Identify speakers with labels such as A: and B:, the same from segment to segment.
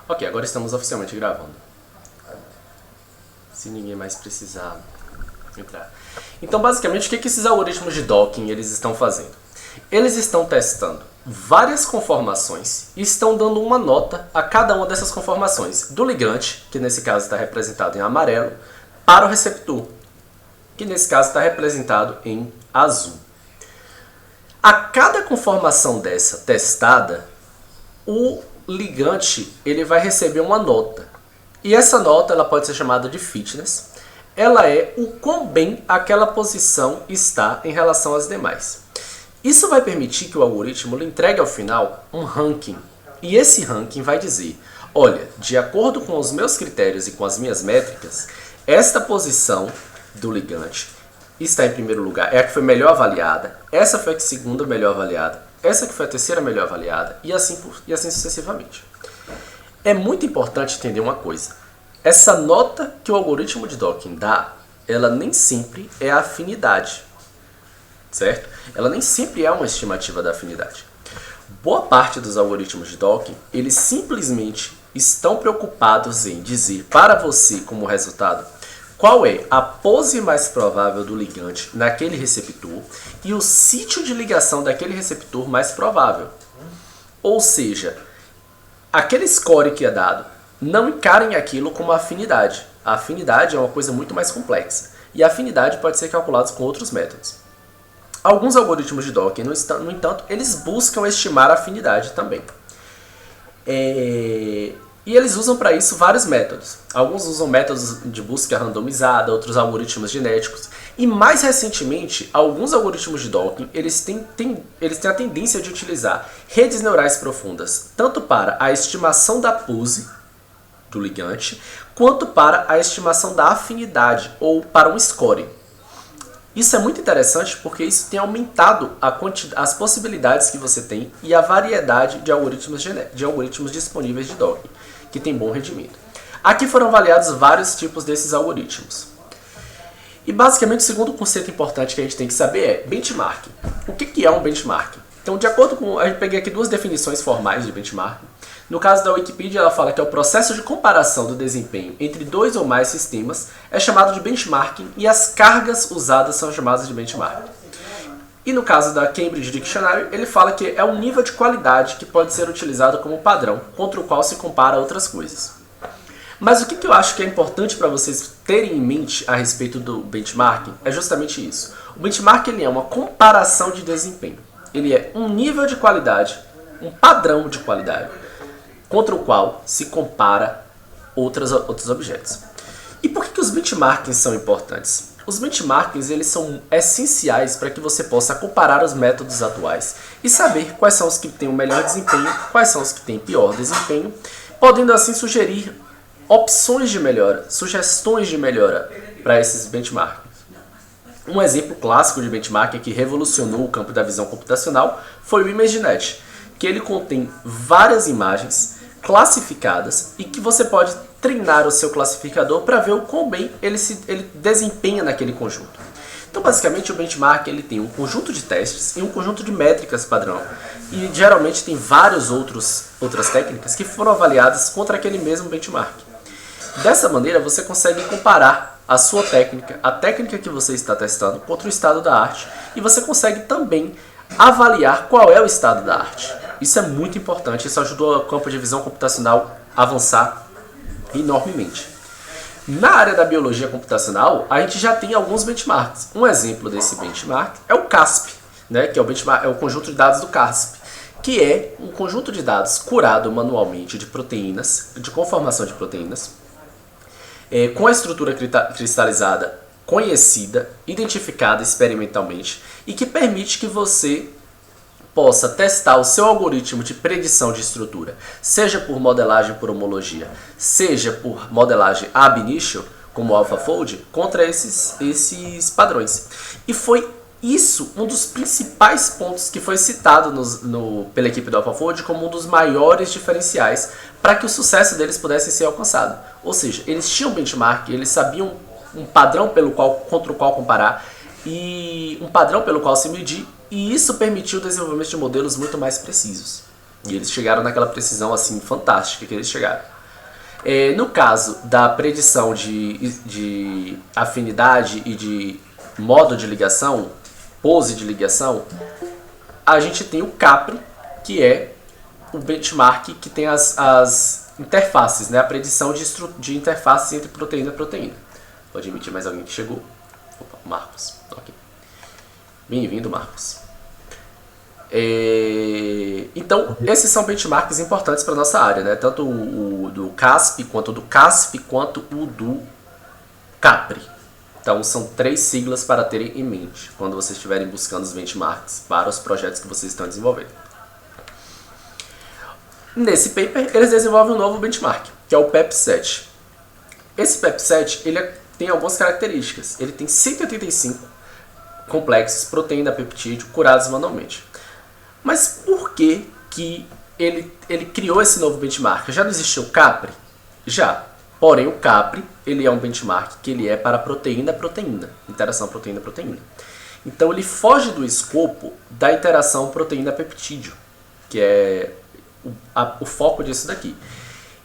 A: Ok, agora estamos oficialmente gravando. Se ninguém mais precisar entrar. Então, basicamente, o que esses algoritmos de docking eles estão fazendo? Eles estão testando várias conformações e estão dando uma nota a cada uma dessas conformações. Do ligante, que nesse caso está representado em amarelo, para o receptor, que nesse caso está representado em azul. A cada conformação dessa testada, o ligante ele vai receber uma nota. E essa nota ela pode ser chamada de fitness. Ela é o quão bem aquela posição está em relação às demais. Isso vai permitir que o algoritmo lhe entregue ao final um ranking. E esse ranking vai dizer, olha, de acordo com os meus critérios e com as minhas métricas, esta posição do ligante está em primeiro lugar, é a que foi melhor avaliada, essa foi a segunda melhor avaliada, essa que foi a terceira melhor avaliada, e assim sucessivamente. É muito importante entender uma coisa. Essa nota que o algoritmo de docking dá, ela nem sempre é a afinidade, certo? Ela nem sempre é uma estimativa da afinidade. Boa parte dos algoritmos de docking, eles simplesmente estão preocupados em dizer para você, como resultado, qual é a pose mais provável do ligante naquele receptor e o sítio de ligação daquele receptor mais provável. Ou seja, aquele score que é dado, não encarem aquilo como afinidade. A afinidade é uma coisa muito mais complexa e a afinidade pode ser calculada com outros métodos. Alguns algoritmos de docking, no entanto, eles buscam estimar a afinidade também. E eles usam para isso vários métodos. Alguns usam métodos de busca randomizada, outros algoritmos genéticos. E mais recentemente, alguns algoritmos de docking eles têm a tendência de utilizar redes neurais profundas, tanto para a estimação da pose do ligante, quanto para a estimação da afinidade, ou para um score. Isso é muito interessante porque isso tem aumentado as possibilidades que você tem e a variedade de algoritmos disponíveis de docking, que tem bom rendimento. Aqui foram avaliados vários tipos desses algoritmos. E basicamente o segundo conceito importante que a gente tem que saber é benchmarking. O que é um benchmarking? Então, de acordo com... Eu peguei aqui duas definições formais de benchmarking. No caso da Wikipedia, ela fala que é o processo de comparação do desempenho entre dois ou mais sistemas é chamado de benchmarking e as cargas usadas são chamadas de benchmarking. E no caso da Cambridge Dictionary, ele fala que é um nível de qualidade que pode ser utilizado como padrão, contra o qual se compara outras coisas. Mas o que eu acho que é importante para vocês terem em mente a respeito do benchmarking é justamente isso. O benchmarking ele é uma comparação de desempenho. Ele é um nível de qualidade, um padrão de qualidade, contra o qual se compara outros objetos. E por que os benchmarkings são importantes? Os benchmarkings eles são essenciais para que você possa comparar os métodos atuais e saber quais são os que têm o melhor desempenho, quais são os que têm pior desempenho, podendo assim sugerir opções de melhora, sugestões de melhora para esses benchmarkings. Um exemplo clássico de benchmarking que revolucionou o campo da visão computacional foi o ImageNet, que ele contém várias imagens classificadas e que você pode treinar o seu classificador para ver o quão bem ele desempenha naquele conjunto. Então, basicamente, o benchmark ele tem um conjunto de testes e um conjunto de métricas padrão. E geralmente tem várias outras técnicas que foram avaliadas contra aquele mesmo benchmark. Dessa maneira, você consegue comparar a sua técnica, a técnica que você está testando, contra o estado da arte. E você consegue também avaliar qual é o estado da arte. Isso é muito importante, isso ajudou o campo de visão computacional a avançar enormemente. Na área da biologia computacional, a gente já tem alguns benchmarks. Um exemplo desse benchmark é o CASP, né, que é o conjunto de dados do CASP, que é um conjunto de dados curado manualmente de proteínas, de conformação de proteínas, com a estrutura cristalizada conhecida, identificada experimentalmente e que permite que você possa testar o seu algoritmo de predição de estrutura, seja por modelagem por homologia, seja por modelagem ab initio, como o AlphaFold, contra esses padrões. E foi isso um dos principais pontos que foi citado pela equipe do AlphaFold como um dos maiores diferenciais para que o sucesso deles pudesse ser alcançado. Ou seja, eles tinham benchmark, eles sabiam um padrão contra o qual comparar e um padrão pelo qual se medir, e isso permitiu o desenvolvimento de modelos muito mais precisos. E eles chegaram naquela precisão assim fantástica que eles chegaram. No caso da predição de afinidade e de modo de ligação, pose de ligação, a gente tem o CAPRI, que é o benchmark que tem as interfaces, né? A predição de interfaces entre proteína e proteína. Pode admitir mais alguém que chegou? Opa, Marcos. Ok. Bem-vindo, Marcos. Então, esses são benchmarks importantes para a nossa área, né? Tanto o do CASP, quanto o do CASP, quanto o do CAPRI. Então, são 3 siglas para terem em mente quando vocês estiverem buscando os benchmarks para os projetos que vocês estão desenvolvendo. Nesse paper, eles desenvolvem um novo benchmark, que é o PEP7. Esse PEP7 ele tem algumas características. Ele tem 185 complexos proteína peptídeo curados manualmente. Mas por que ele criou esse novo benchmark? Já não existiu o CAPRI? Já. Porém, o CAPRI ele é um benchmark que ele é para proteína-proteína, interação proteína-proteína. Então, ele foge do escopo da interação proteína-peptídeo, que é o foco disso daqui.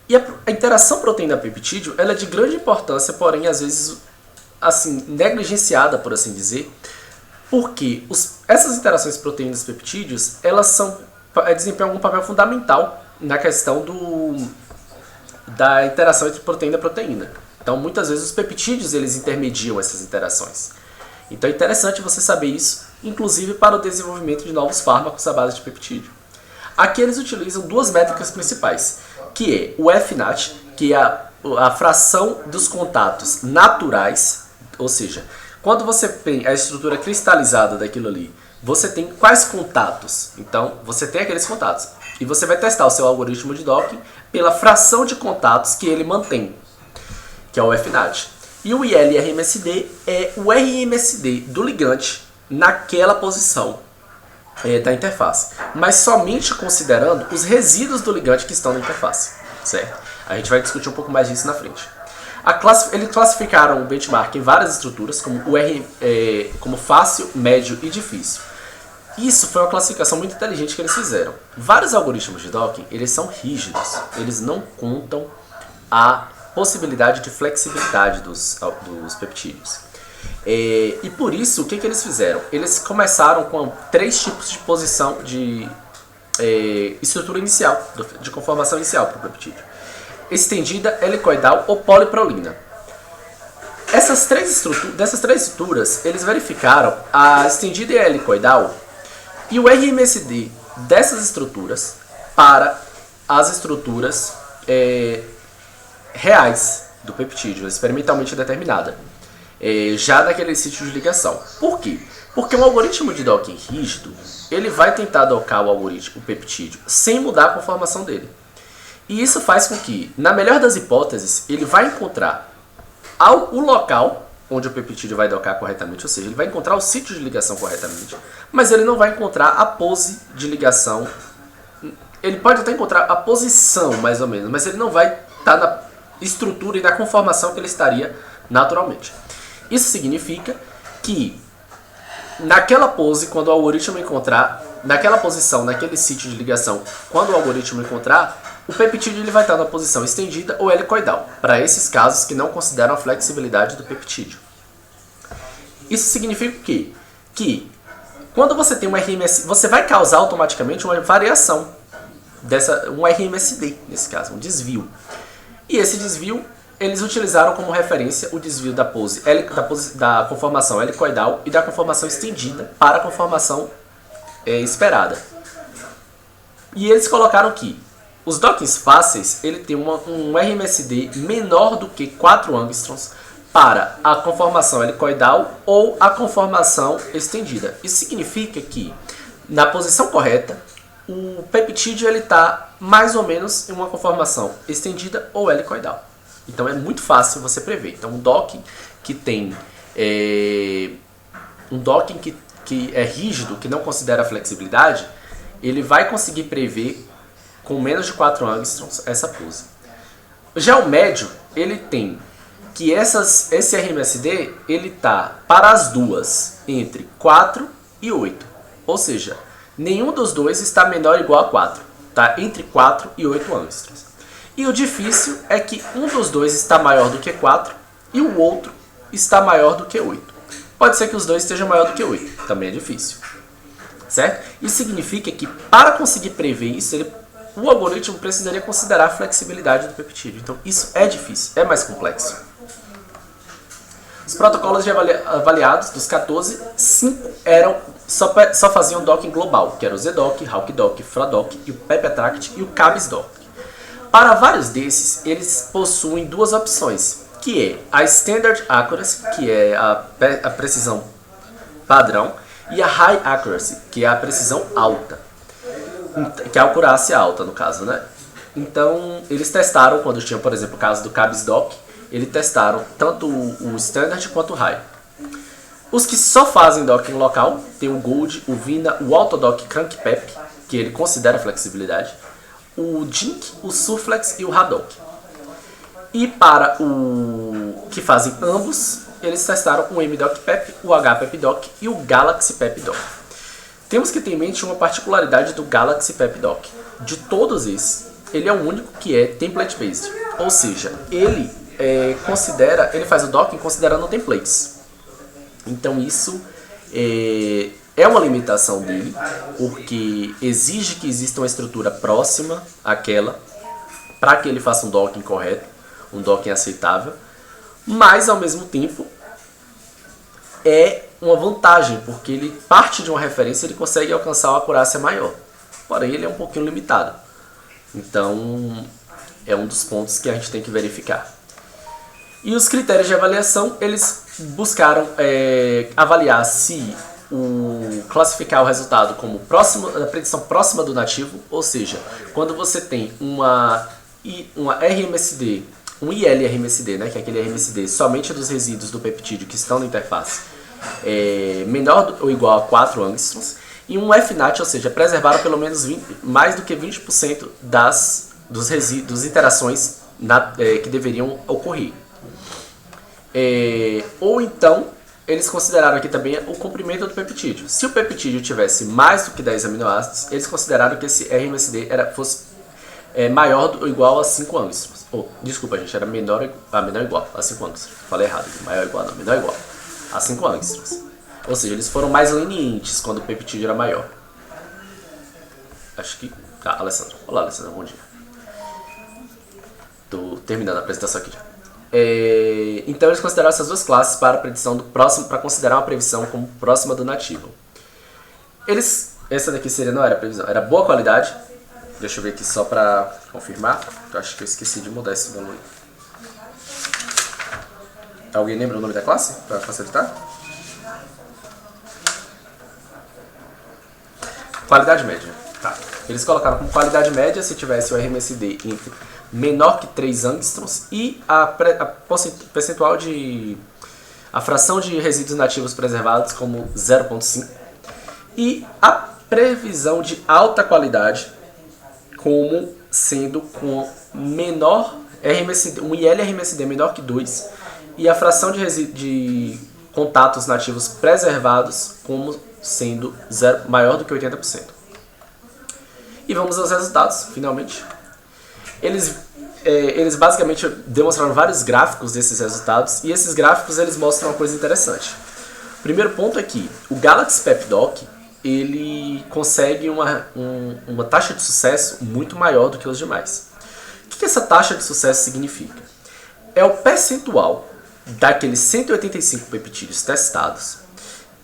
A: E a interação proteína-peptídeo ela é de grande importância, porém, às vezes, assim, negligenciada, por assim dizer, porque essas interações proteínas-peptídeos, elas desempenham um papel fundamental na questão da interação entre proteína e proteína. Então, muitas vezes, os peptídeos eles intermediam essas interações. Então, é interessante você saber isso, inclusive para o desenvolvimento de novos fármacos à base de peptídeo. Aqui eles utilizam 2 métricas principais, que é o FNAT, que é a fração dos contatos naturais, ou seja, quando você tem a estrutura cristalizada daquilo ali, você tem quais contatos? Então, você tem aqueles contatos. E você vai testar o seu algoritmo de docking pela fração de contatos que ele mantém, que é o FNAT. E o IL-RMSD é o RMSD do ligante naquela posição da interface, mas somente considerando os resíduos do ligante que estão na interface, certo? A gente vai discutir um pouco mais disso na frente. Eles classificaram o benchmark em várias estruturas, como fácil, médio e difícil. Isso foi uma classificação muito inteligente que eles fizeram. Vários algoritmos de docking, eles são rígidos, eles não contam a possibilidade de flexibilidade dos peptídeos. E por isso, o que eles fizeram? Eles começaram com 3 tipos de posição de estrutura inicial, de conformação inicial para o peptídeo. Estendida, helicoidal ou poliprolina. Dessas três estruturas, eles verificaram a estendida e a helicoidal e o RMSD dessas estruturas para as estruturas reais do peptídeo, experimentalmente determinada, já naquele sítio de ligação. Por quê? Porque um algoritmo de docking rígido, ele vai tentar docar o peptídeo sem mudar a conformação dele. E isso faz com que, na melhor das hipóteses, ele vai encontrar o local onde o peptídeo vai docar corretamente, ou seja, ele vai encontrar o sítio de ligação corretamente, mas ele não vai encontrar a pose de ligação. Ele pode até encontrar a posição, mais ou menos, mas ele não vai estar na estrutura e na conformação que ele estaria naturalmente. Isso significa que naquela pose, quando o algoritmo encontrar, naquela posição, naquele sítio de ligação, quando o algoritmo encontrar, o peptídeo ele vai estar na posição estendida ou helicoidal, para esses casos que não consideram a flexibilidade do peptídeo. Isso significa o quê? Que quando você tem um RMSD, você vai causar automaticamente uma variação, um RMSD, nesse caso, um desvio. E esse desvio, eles utilizaram como referência o desvio da conformação helicoidal e da conformação estendida para a conformação esperada. E eles colocaram que os dockings fáceis ele tem um RMSD menor do que 4 angstroms para a conformação helicoidal ou a conformação estendida. Isso significa que, na posição correta, o peptídeo está mais ou menos em uma conformação estendida ou helicoidal. Então é muito fácil você prever. Então um docking que tem que é rígido, que não considera flexibilidade, ele vai conseguir prever com menos de 4 angstroms essa pose. Já o médio, ele tem que esse RMSD ele está para as duas entre 4 e 8. Ou seja, nenhum dos dois está menor ou igual a 4. Está entre 4 e 8 angstroms. E o difícil é que um dos dois está maior do que 4 e o outro está maior do que 8. Pode ser que os dois estejam maior do que 8, também é difícil. Certo? Isso significa que para conseguir prever isso, o algoritmo precisaria considerar a flexibilidade do peptídeo. Então isso é difícil, é mais complexo. Os protocolos avaliados, dos 14, 5 só faziam docking global, que era o ZDock, HawkDock, FraDock, e o PepAttract e o CabsDock. Para vários desses, eles possuem duas opções, que é a Standard Accuracy, que é a precisão padrão, e a High Accuracy, que é a precisão alta, que é a acurácia alta no caso, né? Então, eles testaram, quando tinha, por exemplo, o caso do CabsDock, eles testaram tanto o Standard quanto o High. Os que só fazem docking local, tem o Gold, o Vina, o Autodock CrankPep, que ele considera flexibilidade, o Jink, o Surflex e o Radock. E para o que fazem ambos, eles testaram o MDockPep, o HPepDock e o GalaxyPepDock. Temos que ter em mente uma particularidade do GalaxyPepDock. De todos esses, ele é o único que é template-based, ou seja, ele faz o docking considerando templates. Então isso é uma limitação dele, porque exige que exista uma estrutura próxima àquela para que ele faça um docking correto, um docking aceitável, mas ao mesmo tempo é uma vantagem, porque ele parte de uma referência e ele consegue alcançar uma acurácia maior. Porém, ele é um pouquinho limitado. Então, é um dos pontos que a gente tem que verificar. E os critérios de avaliação, eles buscaram avaliar se classificar o resultado como a predição próxima do nativo, ou seja, quando você tem uma RMSD, um IL-RMSD, né, que é aquele RMSD somente dos resíduos do peptídeo que estão na interface, menor ou igual a 4 angstroms, e um FNAT, ou seja, preservaram pelo menos mais do que 20% dos resíduos, interações que deveriam ocorrer. Ou então, eles consideraram aqui também o comprimento do peptídeo. Se o peptídeo tivesse mais do que 10 aminoácidos, eles consideraram que esse RMSD fosse maior ou igual a 5 angstroms. Desculpa, gente, era menor ou igual a 5 angstroms. Falei errado, maior ou igual, não, menor ou igual a 5 angstroms. Ou seja, eles foram mais lenientes quando o peptídeo era maior. Acho que... Tá, Alessandra. Olá, Alessandra, bom dia. Tô terminando a apresentação aqui já. Então eles consideraram essas duas classes para a predição do próximo, para considerar uma previsão como próxima do nativo. Essa daqui não era previsão, era boa qualidade. Deixa eu ver aqui só para confirmar. Eu acho que eu esqueci de mudar esse valor. Alguém lembra o nome da classe para facilitar? Qualidade média. Tá. Eles colocaram como qualidade média se tivesse o RMSD entre menor que 3 angstroms e a fração de resíduos nativos preservados como 0,5 e a previsão de alta qualidade como sendo com menor RMSD, um IL-RMSD menor que 2 e a fração de contatos nativos preservados como sendo maior do que 80%. E vamos aos resultados, finalmente. Eles basicamente demonstraram vários gráficos desses resultados, e esses gráficos eles mostram uma coisa interessante. O primeiro ponto é que o GalaxyPepDock ele consegue uma taxa de sucesso muito maior do que os demais. O que essa taxa de sucesso significa? É o percentual daqueles 185 peptídeos testados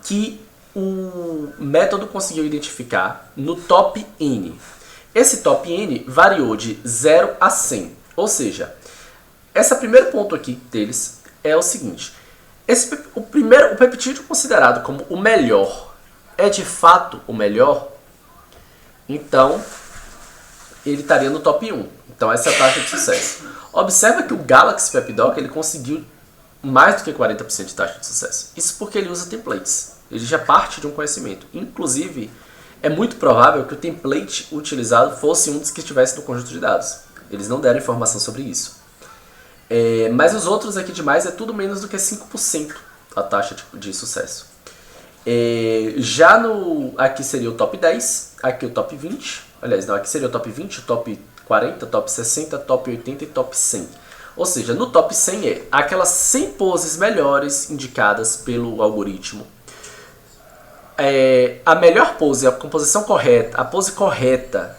A: que o método conseguiu identificar no top N. Esse top N variou de 0 a 100. Ou seja, esse primeiro ponto aqui deles é o seguinte. O peptídeo considerado como o melhor é de fato o melhor, então ele estaria no top 1. Então essa é a taxa de sucesso. Observa que o GalaxyPepDock ele conseguiu mais do que 40% de taxa de sucesso. Isso porque ele usa templates. Ele já parte de um conhecimento. Inclusive, é muito provável que o template utilizado fosse um dos que estivesse no conjunto de dados. Eles não deram informação sobre isso. Mas os outros aqui demais é tudo menos do que 5% a taxa de sucesso. Aqui seria o top 10, aqui o top 20. Aliás, não, aqui seria o top 20, o top 40, top 60, top 80 e top 100. Ou seja, no top 100 é aquelas 100 poses melhores indicadas pelo algoritmo. A melhor pose, a composição correta, a pose correta,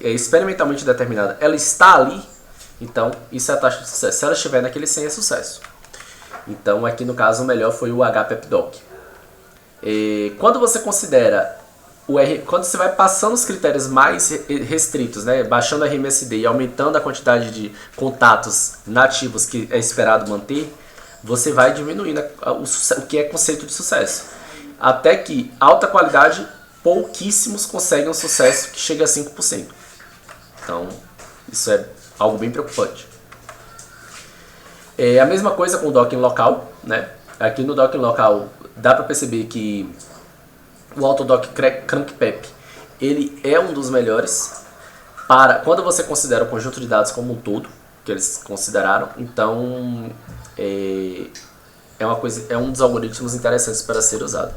A: experimentalmente determinada, ela está ali, então isso é a taxa de sucesso. Se ela estiver naquele 100 é sucesso. Então aqui no caso o melhor foi o HPEP-Doc. Quando você considera quando você vai passando os critérios mais restritos, né, baixando a RMSD e aumentando a quantidade de contatos nativos que é esperado manter, você vai diminuindo o que é conceito de sucesso. Até que alta qualidade, pouquíssimos conseguem um sucesso que chega a 5%. Então, isso é algo bem preocupante. A mesma coisa com o docking local, né? Aqui no docking local dá para perceber que o AutoDock CrankPep ele é um dos melhores para quando você considera o conjunto de dados como um todo, que eles consideraram. Então é um dos algoritmos interessantes para ser usado.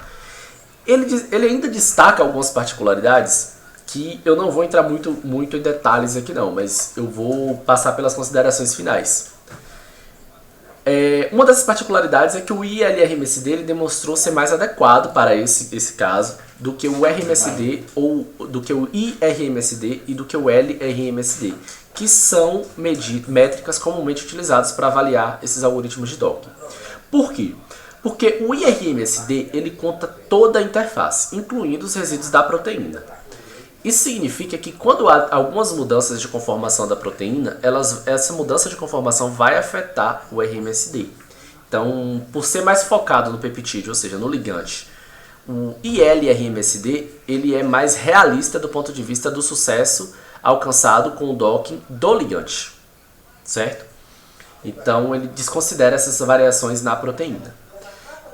A: Ele ainda destaca algumas particularidades que eu não vou entrar muito em detalhes aqui não, mas eu vou passar pelas considerações finais. Uma dessas particularidades é que o ILRMSD ele demonstrou ser mais adequado para esse caso do que o RMSD ou do que o IRMSD e do que o LRMSD, que são métricas comumente utilizadas para avaliar esses algoritmos de docking. Por quê? Porque o IRMSD ele conta toda a interface, incluindo os resíduos da proteína. Isso significa que quando há algumas mudanças de conformação da proteína, essa mudança de conformação vai afetar o RMSD. Então, por ser mais focado no peptídeo, ou seja, no ligante, o ILRMSD ele é mais realista do ponto de vista do sucesso alcançado com o docking do ligante, certo? Então, ele desconsidera essas variações na proteína.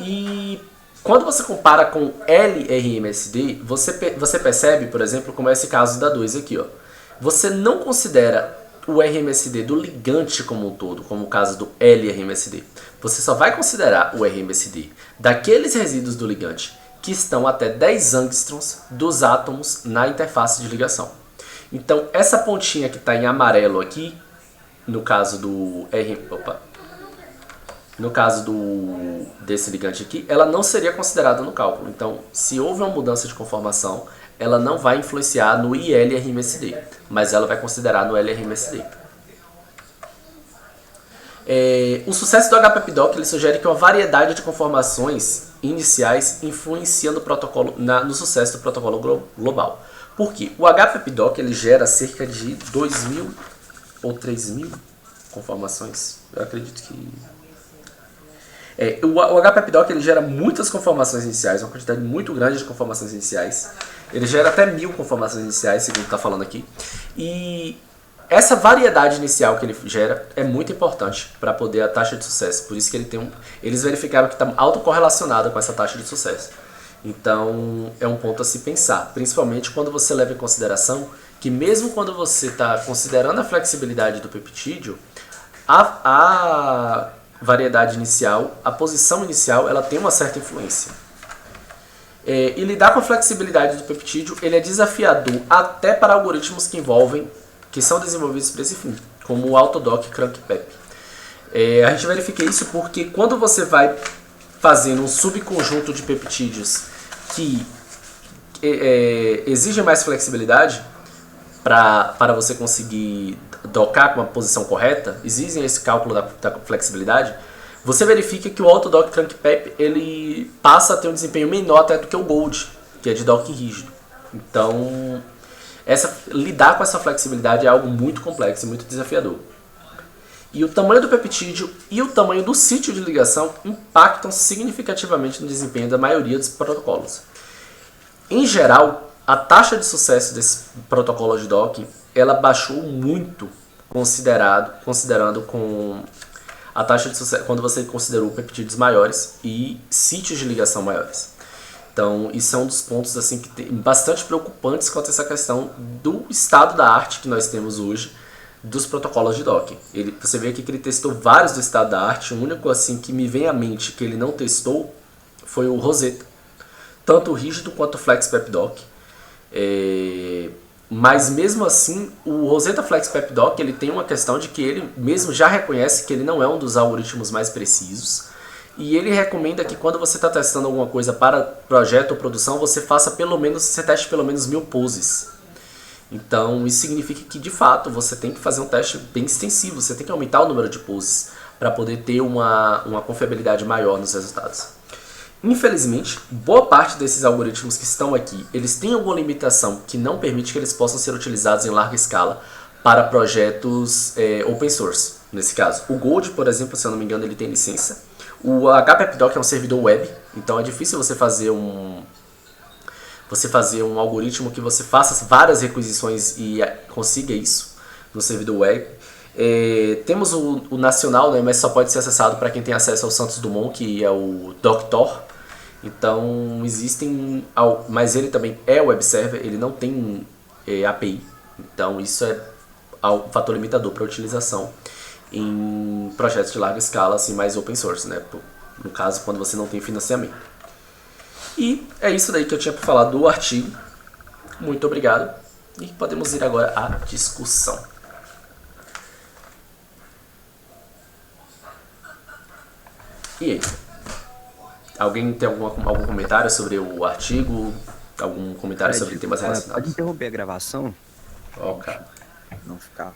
A: E quando você compara com LRMSD, você percebe, por exemplo, como é esse caso da 2 aqui, ó. Você não considera o RMSD do ligante como um todo, como o caso do LRMSD. Você só vai considerar o RMSD daqueles resíduos do ligante que estão até 10 angstroms dos átomos na interface de ligação. Então, essa pontinha que está em amarelo aqui, no caso desse ligante aqui, ela não seria considerada no cálculo. Então, se houve uma mudança de conformação, ela não vai influenciar no ILRMSD, mas ela vai considerar no LRMSD. O sucesso do HPEP-Doc ele sugere que uma variedade de conformações iniciais influencia no sucesso do protocolo global. Por quê? O HPEP-Doc ele gera cerca de 2.000 ou 3.000 conformações. Eu acredito que o HPEP-Doc ele gera muitas conformações iniciais, uma quantidade muito grande de conformações iniciais. Ele gera até 1.000 conformações iniciais, segundo está falando aqui. E essa variedade inicial que ele gera é muito importante para poder a taxa de sucesso. Por isso que eles verificaram que está autocorrelacionado com essa taxa de sucesso. Então é um ponto a se pensar, principalmente quando você leva em consideração que mesmo quando você está considerando a flexibilidade do peptídeo, a variedade inicial, a posição inicial, ela tem uma certa influência. E lidar com a flexibilidade do peptídeo, ele é desafiador até para algoritmos que são desenvolvidos para esse fim, como o AutoDock CrankPep. A gente verifica isso porque quando você vai fazendo um subconjunto de peptídeos que exigem mais flexibilidade para você conseguir docar com a posição correta, exigem esse cálculo da flexibilidade, você verifica que o AutoDock CrankPep ele passa a ter um desempenho menor até do que o Gold, que é de docking rígido. Então, lidar com essa flexibilidade é algo muito complexo e muito desafiador. E o tamanho do peptídeo e o tamanho do sítio de ligação impactam significativamente no desempenho da maioria dos protocolos. Em geral, a taxa de sucesso desse protocolo de docking ela baixou muito considerando com a taxa de sucesso quando você considerou peptídeos maiores e sítios de ligação maiores. Então, isso é um dos pontos assim que tem bastante preocupantes quanto a essa questão do estado da arte que nós temos hoje dos protocolos de docking. Você vê aqui que ele testou vários do estado da arte. O único assim que me vem à mente que ele não testou foi o Rosetta, tanto o rígido quanto o FlexPep-Doc. Mas mesmo assim, o Rosetta Flex PepDoc ele tem uma questão de que ele mesmo já reconhece que ele não é um dos algoritmos mais precisos. E ele recomenda que quando você está testando alguma coisa para projeto ou produção, você faça pelo menos, você teste pelo menos 1000 poses. Então isso significa que de fato você tem que fazer um teste bem extensivo, você tem que aumentar o número de poses para poder ter uma confiabilidade maior nos resultados. Infelizmente, boa parte desses algoritmos que estão aqui, eles têm alguma limitação que não permite que eles possam ser utilizados em larga escala para projetos open source, nesse caso. O Gold, por exemplo, se eu não me engano, ele tem licença. O HPepDoc é um servidor web, então é difícil você fazer um algoritmo que você faça várias requisições e consiga isso no servidor web. Temos o nacional, né, mas só pode ser acessado para quem tem acesso ao Santos Dumont, que é o Doctor. Então existem, mas ele também é web server, ele não tem API. Então isso é um fator limitador para a utilização em projetos de larga escala, assim, mais open source, né? No caso, quando você não tem financiamento. E é isso daí que eu tinha para falar do artigo. Muito obrigado. E podemos ir agora à discussão. E aí? Alguém tem algum comentário sobre o artigo? Algum comentário sobre temas relacionados?
B: Pode interromper a gravação?
A: Ok.
B: Não ficar